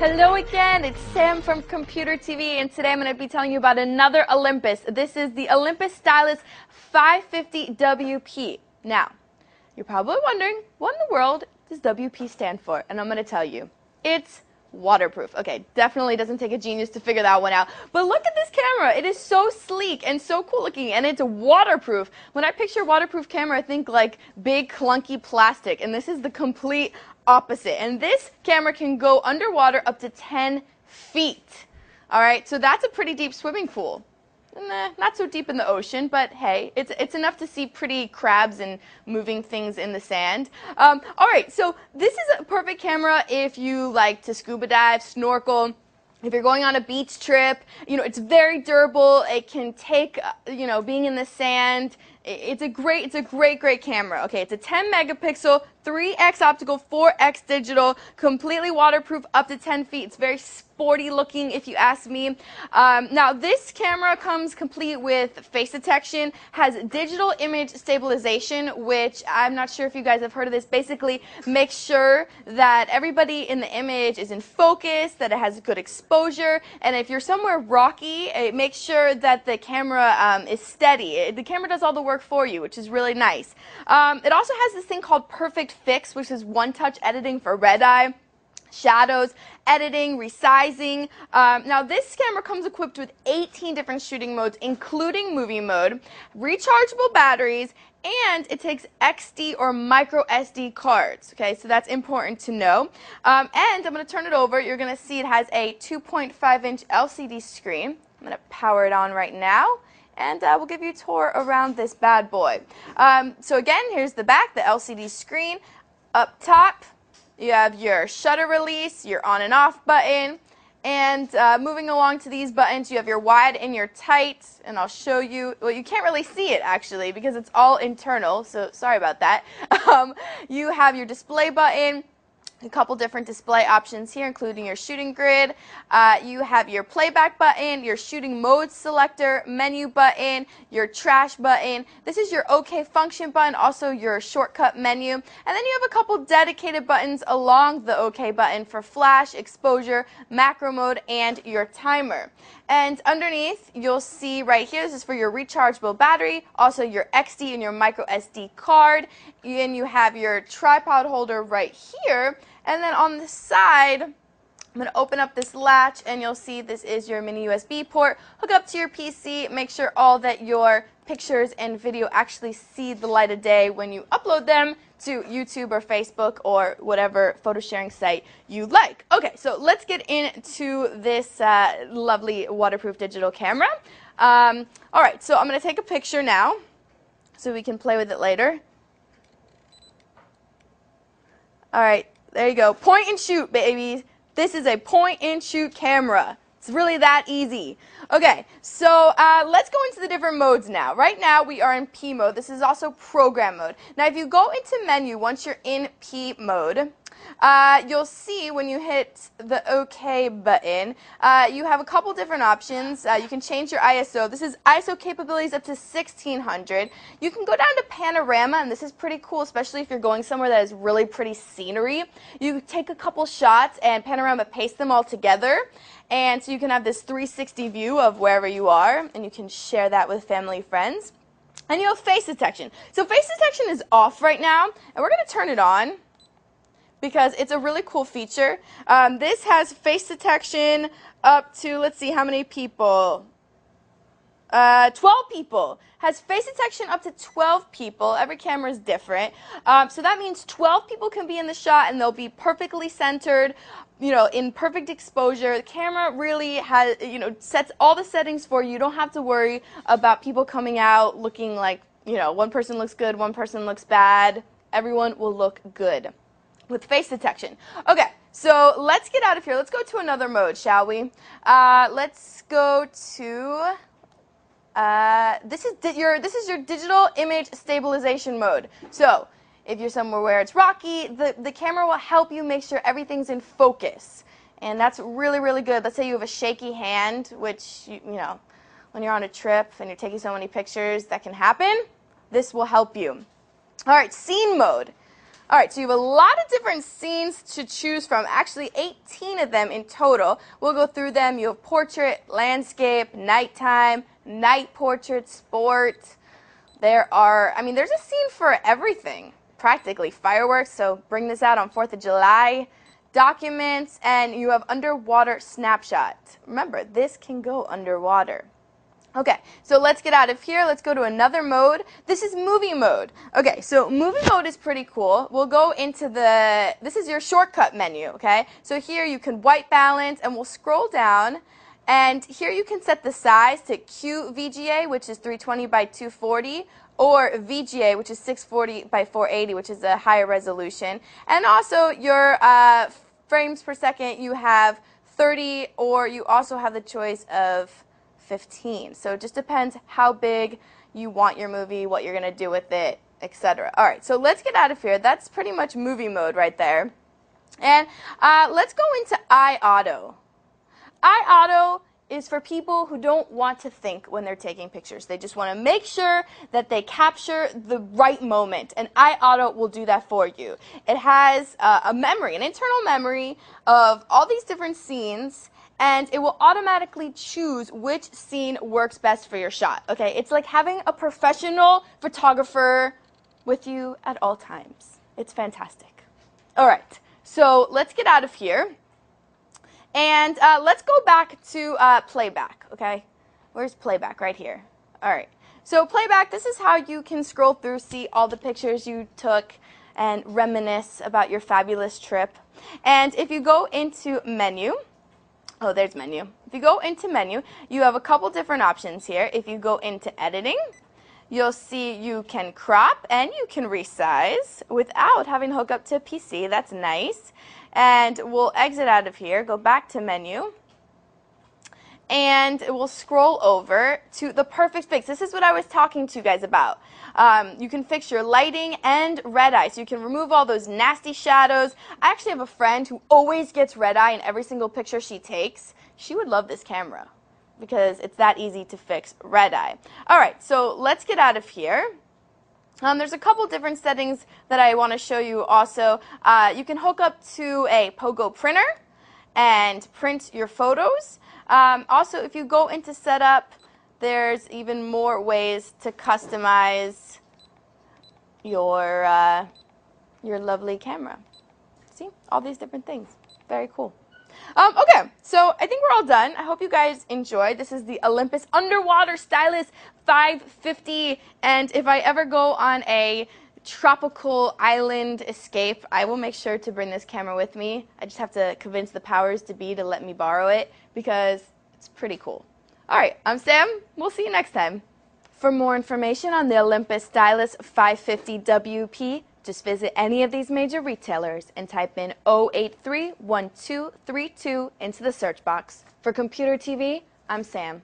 Hello again, it's Sam from Computer TV, and today I'm going to be telling you about another Olympus. This is the Olympus Stylus 550 WP. Now, you're probably wondering, what in the world does WP stand for? And I'm going to tell you. It's waterproof. Okay, definitely doesn't take a genius to figure that one out. But look at this camera. It is so sleek and so cool looking, and it's waterproof. When I picture waterproof camera, I think like big clunky plastic, and this is the complete opposite. And this camera can go underwater up to 10 feet. All right, so that's a pretty deep swimming pool. Nah, not so deep in the ocean, but hey, it's enough to see pretty crabs and moving things in the sand. All right, so this is a perfect camera if you like to scuba dive, snorkel. If you're going on a beach trip, you know, it's very durable. It can take, you know, being in the sand. It's a great camera. Okay, it's a 10 megapixel, 3x optical, 4x digital, completely waterproof, up to 10 feet. It's very sporty looking, if you ask me. Now, this camera comes complete with face detection, has digital image stabilization, which I'm not sure if you guys have heard of this. Basically, makes sure that everybody in the image is in focus, that it has good exposure, and if you're somewhere rocky, it makes sure that the camera is steady. The camera does all the work for you, which is really nice. It also has this thing called Perfect Fix, which is one-touch editing for red eye, shadows, editing, resizing. Now this camera comes equipped with 18 different shooting modes, including movie mode, rechargeable batteries, and it takes XD or micro SD cards. Okay, so that's important to know. And I'm going to turn it over. You're going to see it has a 2.5-inch LCD screen. I'm going to power it on right now, and we'll give you a tour around this bad boy. So again, here's the back, the LCD screen. Up top, you have your shutter release, your on and off button, and moving along to these buttons, you have your wide and your tight, and I'll show you. Well, you can't really see it actually because it's all internal, so sorry about that. You have your display button, a couple different display options here, including your shooting grid. You have your playback button, your shooting mode selector, menu button, your trash button. This is your OK function button, also your shortcut menu. And then you have a couple dedicated buttons along the OK button for flash, exposure, macro mode, and your timer. And underneath, you'll see right here, this is for your rechargeable battery, also your XD and your micro SD card. And you have your tripod holder right here. And then on the side, I'm going to open up this latch, and you'll see this is your mini USB port. Hook up to your PC, make sure all that your pictures and video actually see the light of day when you upload them to YouTube or Facebook or whatever photo sharing site you like. Okay, so let's get into this lovely waterproof digital camera. All right, so I'm going to take a picture now so we can play with it later. All right, there you go. Point and shoot, babies. This is a point and shoot camera. It's really that easy. Okay, so let's go into the different modes now. Right now we are in P mode. This is also program mode. Now if you go into menu, once you're in P mode, you'll see when you hit the OK button, you have a couple different options. You can change your ISO. This is ISO capabilities up to 1600. You can go down to panorama, and this is pretty cool, especially if you're going somewhere that is really pretty scenery. You take a couple shots and panorama paste them all together, and so you can have this 360 view of wherever you are, and you can share that with family, friends. And you have face detection. So face detection is off right now, and we're going to turn it on, because it's a really cool feature. This has face detection up to, let's see, how many people? 12 people. Has face detection up to 12 people. Every camera is different. So that means 12 people can be in the shot, and they'll be perfectly centered, you know, in perfect exposure. The camera really has, you know, sets all the settings for you. You don't have to worry about people coming out looking like, you know, one person looks good, one person looks bad. Everyone will look good with face detection. Okay, so let's get out of here. Let's go to another mode, shall we? Let's go to this is your digital image stabilization mode. So if you're somewhere where it's rocky, the camera will help you make sure everything's in focus, and that's really, really good. Let's say you have a shaky hand, which you know, when you're on a trip and you're taking so many pictures, that can happen. This will help you. All right, scene mode. All right, so you have a lot of different scenes to choose from, actually 18 of them in total. We'll go through them. You have portrait, landscape, nighttime, night portrait, sport. There's a scene for everything, practically. Fireworks, so bring this out on 4th of July. Documents, and you have underwater snapshot. Remember, this can go underwater. Okay, so let's get out of here. Let's go to another mode. This is movie mode. Okay, so movie mode is pretty cool. We'll go into this is your shortcut menu, okay? So here you can white balance, and we'll scroll down, and here you can set the size to QVGA, which is 320 by 240, or VGA, which is 640 by 480, which is a higher resolution. And also your frames per second, you have 30, or you also have the choice of 15. So it just depends how big you want your movie, what you're going to do with it, etc. All right, so let's get out of here. That's pretty much movie mode right there. And let's go into iAuto. iAuto is for people who don't want to think when they're taking pictures. They just want to make sure that they capture the right moment, and iAuto will do that for you. It has a memory, an internal memory of all these different scenes, and it will automatically choose which scene works best for your shot. Okay, it's like having a professional photographer with you at all times. It's fantastic. All right, so let's get out of here. And let's go back to playback, okay? Where's playback? Right here. All right. So playback, this is how you can scroll through, see all the pictures you took, and reminisce about your fabulous trip. And if you go into menu, oh, there's menu. If you go into menu, you have a couple different options here. If you go into editing, you'll see you can crop and you can resize without having to hook up to a PC. That's nice. And we'll exit out of here, go back to menu, and we'll scroll over to the perfect fix. This is what I was talking to you guys about. You can fix your lighting and red eye, so you can remove all those nasty shadows. I actually have a friend who always gets red eye in every single picture she takes. She would love this camera because it's that easy to fix red eye. All right, so let's get out of here. There's a couple different settings that I want to show you also. You can hook up to a Pogo printer and print your photos. Also, if you go into setup, there's even more ways to customize your lovely camera. See, all these different things. Very cool. Okay, so I think we're all done. I hope you guys enjoyed. This is the Olympus Underwater Stylus 550, and if I ever go on a tropical island escape, I will make sure to bring this camera with me. I just have to convince the powers to be to let me borrow it because it's pretty cool. All right, I'm Sam. We'll see you next time. For more information on the Olympus Stylus 550 WP, just visit any of these major retailers and type in 083-1232 into the search box. For Computer TV, I'm Sam.